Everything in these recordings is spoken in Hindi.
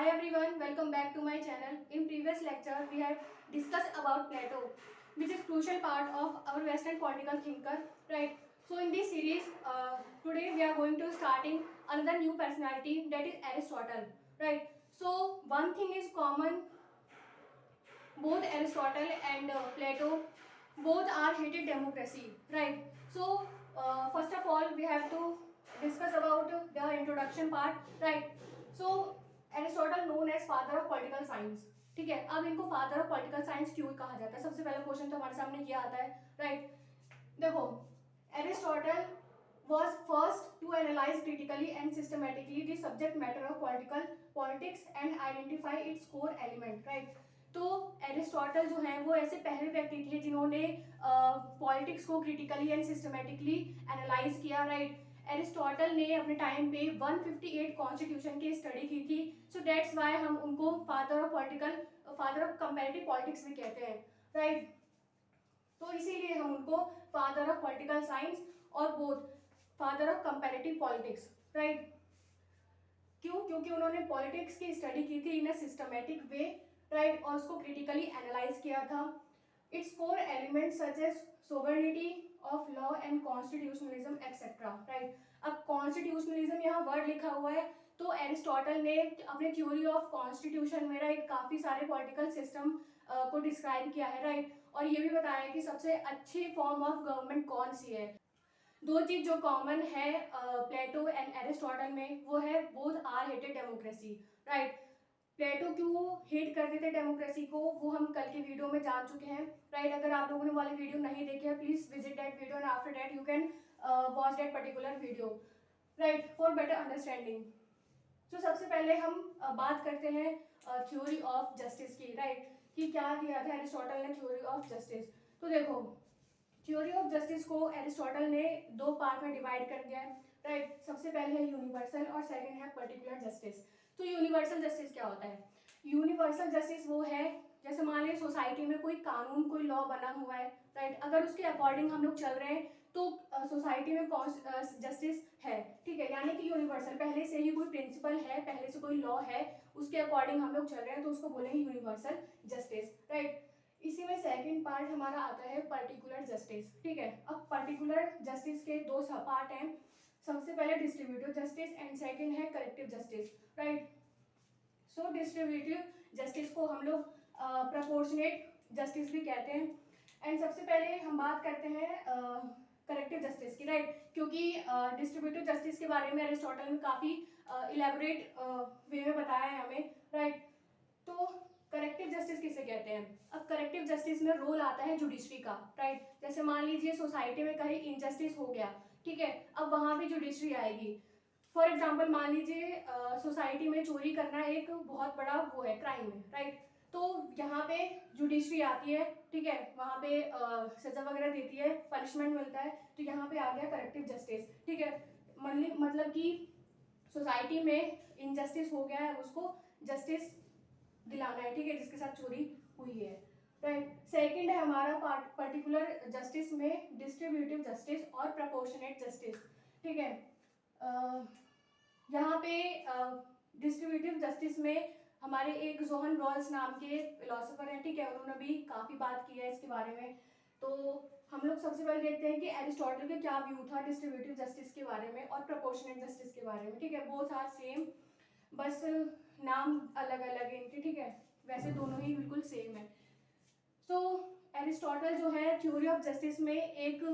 Hi everyone, welcome back to my channel. In previous lecture, we have discussed about Plato, which is crucial part of our Western political thinker, right? So in this series, today we are going to starting another new personality, that is Aristotle, right? So one thing is common, both Aristotle and Plato, both are hated democracy, right? So first of all, we have to discuss about the introduction part, right? So Aristotle known as father of political science, ठीक है। अब इनको फादर ऑफ पॉलिटिकल साइंस क्यों कहा जाता है, सबसे पहला क्वेश्चन तो हमारे सामने ये आता है, राइट। देखो, Aristotle was first to analyze critically and systematically the subject matter of politics and identify its core element, right। तो एरिस्टोटल जो है वो ऐसे पहले व्यक्ति थे जिन्होंने पॉलिटिक्स को क्रिटिकली एंड सिस्टमेटिकली एनालाइज किया, राइट। एरिस्टोटल ने अपने टाइम पे 158 कॉन्स्टिट्यूशन की स्टडी की थी, सो दैट्स वाई हम उनको फादर ऑफ कंपैरेटिव पॉलिटिक्स भी कहते हैं, राइट। तो इसीलिए हम उनको फादर ऑफ पॉलिटिकल साइंस और both father of comparative politics, right. क्यों? क्योंकि उन्होंने पॉलिटिक्स की स्टडी की थी इन अ सिस्टमेटिक वे, राइट, और उसको क्रिटिकली एनालाइज किया था। Its core elements such as sovereignty of law and constitutionalism etcetera, right. अब कॉन्स्टिट्यूशनलिज्म यहाँ वर्ड लिखा हुआ है, तो एरिस्टोटल ने अपने थ्योरी ऑफ कॉन्स्टिट्यूशन में, राइट, काफी सारे पॉलिटिकल सिस्टम को डिस्क्राइब किया है, राइट, और ये भी बताया कि सबसे अच्छी फॉर्म ऑफ गवर्नमेंट कौन सी है। दो चीज जो कॉमन है प्लेटो एंड एरिस्टोटल में, वो है both are hated democracy, right. Plato क्यों हेट करते थे डेमोक्रेसी को, वो हम कल की वीडियो में जान चुके हैं, राइट। अगर आप लोगों ने वाली वीडियो नहीं देखी है, please visit that video and after that you can watch that particular video, right, for better understanding. तो सबसे पहले हम बात करते हैं थ्योरी ऑफ जस्टिस की, राइट, कि क्या दिया था एरिस्टोटल ने थ्योरी ऑफ जस्टिस। तो देखो, थ्योरी ऑफ जस्टिस को एरिस्टोटल ने दो पार्ट में डिवाइड कर दिया है, राइट। सबसे पहले है यूनिवर्सल और सेकंड है पर्टिकुलर जस्टिस। तो यूनिवर्सल जस्टिस क्या होता है? यूनिवर्सल जस्टिस वो है, जैसे मान लीजिए सोसाइटी में कोई कानून, कोई लॉ बना हुआ है, राइट, अगर उसके अकॉर्डिंग हम लोग चल रहे हैं तो सोसाइटी में जस्टिस है, ठीक है। यानी कि यूनिवर्सल, पहले से ही कोई प्रिंसिपल है, पहले से कोई लॉ है, उसके अकॉर्डिंग हम लोग चल रहे हैं, तो उसको बोलेंगे यूनिवर्सल जस्टिस, राइट। इसी में सेकंड पार्ट हमारा आता है पर्टिकुलर जस्टिस, ठीक है। अब पर्टिकुलर जस्टिस के दो पार्ट हैं, सबसे पहले डिस्ट्रीब्यूटिव जस्टिस एंड सेकंड है करेक्टिव जस्टिस, राइट। सो डिस्ट्रीब्यूटिव जस्टिस को हम लोग प्रोपोर्शनेट जस्टिस भी कहते हैं। एंड सबसे पहले हम बात करते हैं करेक्टिव जस्टिस की, राइट, क्योंकि डिस्ट्रीब्यूटिव जस्टिस के बारे में एरिस्टोटल ने काफ़ी इलेबोरेट वे में बताया है हमें, राइट। तो करेक्टिव जस्टिस किसे कहते हैं? अब करेक्टिव जस्टिस में रोल आता है जुडिशरी का, राइट। जैसे मान लीजिए सोसाइटी में कहीं इनजस्टिस हो गया, ठीक है, अब वहां भी जुडिशरी आएगी। फॉर एग्जाम्पल मान लीजिए सोसाइटी में चोरी करना एक बहुत बड़ा वो है, क्राइम है, राइट। तो यहाँ पे जुडिशरी आती है, ठीक है, वहाँ पे सजा वगैरह देती है, पनिशमेंट मिलता है, तो यहाँ पे आ गया करेक्टिव जस्टिस, ठीक है। मतलब कि सोसाइटी में इनजस्टिस हो गया है, उसको जस्टिस दिलाना है, ठीक है, जिसके साथ चोरी हुई है, राइट। सेकंड है हमारा पर्टिकुलर जस्टिस में डिस्ट्रीब्यूटिव जस्टिस और प्रोपोर्शनेट जस्टिस, ठीक है। यहाँ पे डिस्ट्रीब्यूटिव जस्टिस में हमारे एक जोहन रॉल्स नाम के फिलोसोफर हैं, ठीक है, उन्होंने भी काफ़ी बात की है इसके बारे में। तो हम लोग सबसे पहले देखते हैं कि एरिस्टोटल का क्या व्यू था डिस्ट्रीब्यूटिव जस्टिस के बारे में और प्रोपोर्शनेट जस्टिस के बारे में, ठीक है। बोथ आर सेम, बस नाम अलग अलग है इनके, ठीक है, वैसे दोनों ही बिल्कुल सेम है। सो एरिस्टोटल जो है थ्योरी ऑफ जस्टिस में एक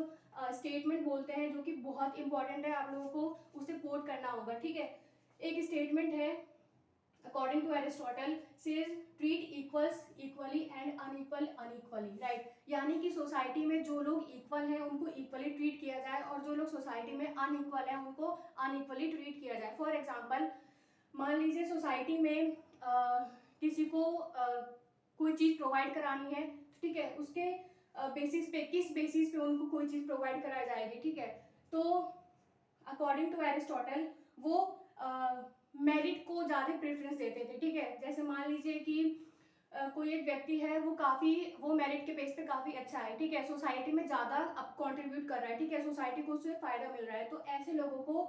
स्टेटमेंट बोलते हैं जो कि बहुत इंपॉर्टेंट है, आप लोगों को उसे कोट करना होगा, ठीक है। एक स्टेटमेंट है, according to Aristotle says treat equals equally and unequal unequally, right. यानी कि सोसाइटी में जो लोग इक्वल हैं उनको इक्वली ट्रीट किया जाए और जो लोग सोसाइटी में अनइक्वल हैं उनको अनइक्वली ट्रीट किया जाए। फॉर एग्जाम्पल मान लीजिए सोसाइटी में किसी को कोई चीज़ प्रोवाइड करानी है, ठीक है, उसके बेसिस पे, किस बेसिस पे उनको कोई चीज़ प्रोवाइड कराई जाएगी, ठीक है। तो अकॉर्डिंग टू एरिस्टोटल वो मेरिट को ज़्यादा प्रेफरेंस देते थे, ठीक है। जैसे मान लीजिए कि कोई एक व्यक्ति है, वो मेरिट के बेस पे काफ़ी अच्छा है, ठीक है, सोसाइटी में ज़्यादा अब कंट्रीब्यूट कर रहा है, ठीक है, सोसाइटी को उससे फ़ायदा मिल रहा है, तो ऐसे लोगों को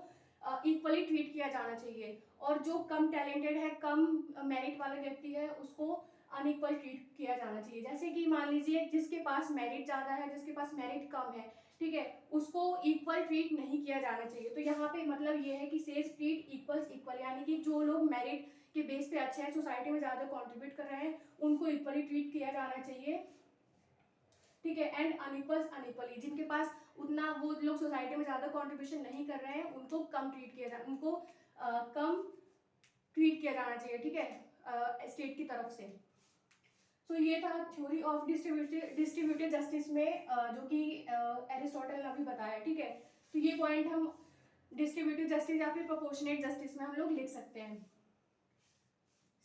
इक्वली ट्रीट किया जाना चाहिए, और जो कम टैलेंटेड है, कम मेरिट वाला व्यक्ति है, उसको अनइक्वल ट्रीट किया जाना चाहिए। जैसे कि मान लीजिए जिसके पास मेरिट ज़्यादा है, जिसके पास मेरिट कम है, ठीक है, उसको इक्वल ट्रीट नहीं किया जाना चाहिए। तो यहाँ पे मतलब ये है कि सेज ट्रीट इक्वल्स इक्वल, यानी कि जो लोग मेरिट के बेस पे अच्छे हैं, सोसाइटी में ज़्यादा कॉन्ट्रीब्यूट कर रहे हैं, उनको इक्वली ट्रीट किया जाना चाहिए, ठीक है। एंड अनइक्वल्स अनइक्वली, जिनके पास उतना वो लोग सोसाइटी में ज़्यादा कॉन्ट्रीब्यूशन नहीं कर रहे हैं, उनको कम ट्रीट किया जाए, उनको कम ट्रीट किया जाना चाहिए, ठीक है, स्टेट की तरफ से। सो ये था थ्योरी ऑफ डिस्ट्रीब्यूटिव जस्टिस में, जो कि एरिस्टोटल ने अभी बताया, ठीक है। तो ये पॉइंट हम डिस्ट्रीब्यूटिव जस्टिस या फिर प्रोपोर्शनेट जस्टिस में हम लोग लिख सकते हैं।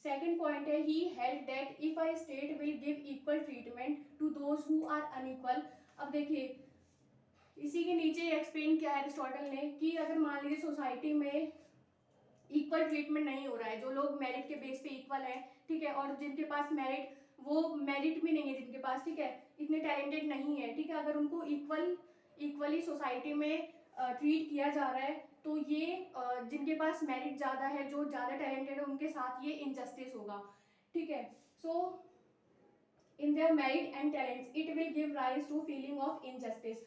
सेकेंड पॉइंट है, he held that if a state will give equal treatment to those who are unequal. अब देखिए इसी के नीचे एक्सप्लेन किया है एरिस्टोटल ने कि अगर मान लीजिए सोसाइटी में इक्वल ट्रीटमेंट नहीं हो रहा है, जो लोग मेरिट के बेस पे इक्वल है, ठीक है, और जिनके पास मेरिट, वो मेरिट भी नहीं है जिनके पास, ठीक है, इतने टैलेंटेड नहीं है, ठीक है, अगर उनको इक्वली सोसाइटी में ट्रीट किया जा रहा है, तो ये जिनके पास मेरिट ज़्यादा है, जो ज़्यादा टैलेंटेड है, उनके साथ ये इनजस्टिस होगा, ठीक है। So in their merit and talents it will give rise to feeling of injustice.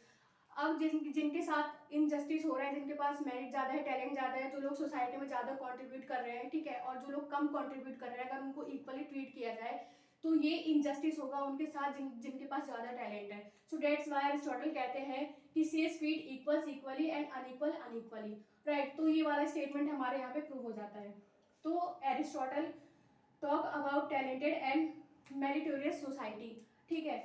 अब जिनके साथ इनजस्टिस हो रहा है, जिनके पास मेरिट ज़्यादा है, टैलेंट ज़्यादा है, जो लोग सोसाइटी में ज़्यादा कंट्रीब्यूट कर रहे हैं, ठीक है, और जो लोग कम कंट्रीब्यूट कर रहे हैं, अगर उनको इक्वली ट्रीट किया जाए तो ये इनजस्टिस होगा उनके साथ जिनके पास ज़्यादा टैलेंट है। सो डेट्स व्हाई एरिस्टोटल कहते हैं कि says treat equals equally and unequal unequally, right. तो ये वाला स्टेटमेंट हमारे यहाँ पे प्रूव हो जाता है। तो Aristotle talk about talented and meritorious society, ठीक है।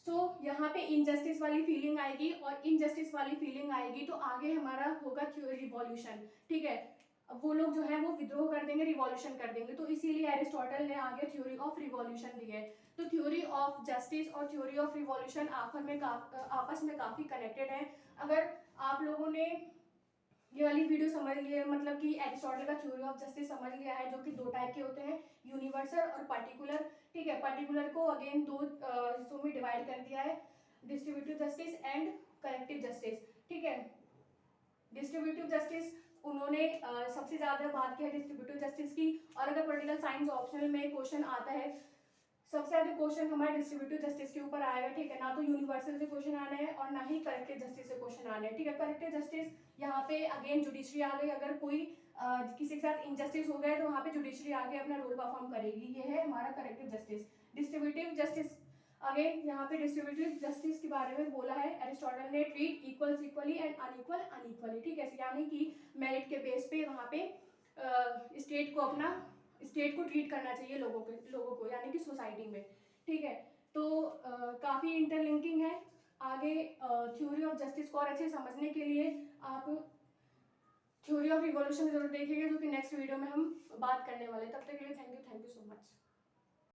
सो यहाँ पे इनजस्टिस वाली फीलिंग आएगी, और इनजस्टिस वाली फीलिंग आएगी तो आगे हमारा होगा रिवॉल्यूशन, ठीक है। अब वो लोग जो है वो विद्रोह कर देंगे, रिवॉल्यूशन कर देंगे, तो इसीलिए एरिस्टोटल ने आगे थ्योरी ऑफ रिवॉल्यूशन दी है। तो थ्योरी ऑफ जस्टिस और थ्योरी ऑफ रिवॉल्यूशन आपस में काफ़ी कनेक्टेड है। अगर आप लोगों ने ये वाली वीडियो समझ लिए, मतलब कि एरिस्टोटल का थ्योरी ऑफ जस्टिस समझ लिया है, जो कि दो टाइप के होते हैं, यूनिवर्सल और पर्टिकुलर, ठीक है। पर्टिकुलर को अगेन दो हिस्सों में डिवाइड कर दिया है, distributive justice and collective justice, ठीक है। डिस्ट्रीब्यूटिव जस्टिस उन्होंने सबसे ज़्यादा बात की है डिस्ट्रीब्यूटिव जस्टिस की, और अगर पॉलिटिकल साइंस ऑप्शनल में क्वेश्चन आता है, सबसे ज़्यादा क्वेश्चन हमारे डिस्ट्रीब्यूटिव जस्टिस के ऊपर आएगा, ठीक है। ना तो यूनिवर्सल से क्वेश्चन आना है और ना ही कलेक्टिव जस्टिस से क्वेश्चन आना है, ठीक है। कलेक्टिव जस्टिस यहाँ पे अगेन जुडिशरी आ गई, अगर कोई किसी के साथ इनजस्टिस हो गया तो वहाँ पे जुडिशरी आके अपना रोल परफॉर्म करेगी, ये है हमारा collective justice. Distributive justice again यहाँ पे डिस्ट्रीब्यूटिव जस्टिस के बारे में बोला है एरिस्टोटल ने, treat equals equally and unequal unequally, ठीक है, यानी कि मेरिट के बेस पे वहाँ पे स्टेट को ट्रीट करना चाहिए लोगों को, यानी कि सोसाइटी में, ठीक है। तो काफ़ी इंटरलिंकिंग है। आगे थ्योरी ऑफ जस्टिस को और अच्छे समझने के लिए आप थ्योरी ऑफ रिवॉल्यूशन जरूर देखिएगा, जो कि नेक्स्ट वीडियो में हम बात करने वाले हैं। तब तक के लिए थैंक यू सो मच।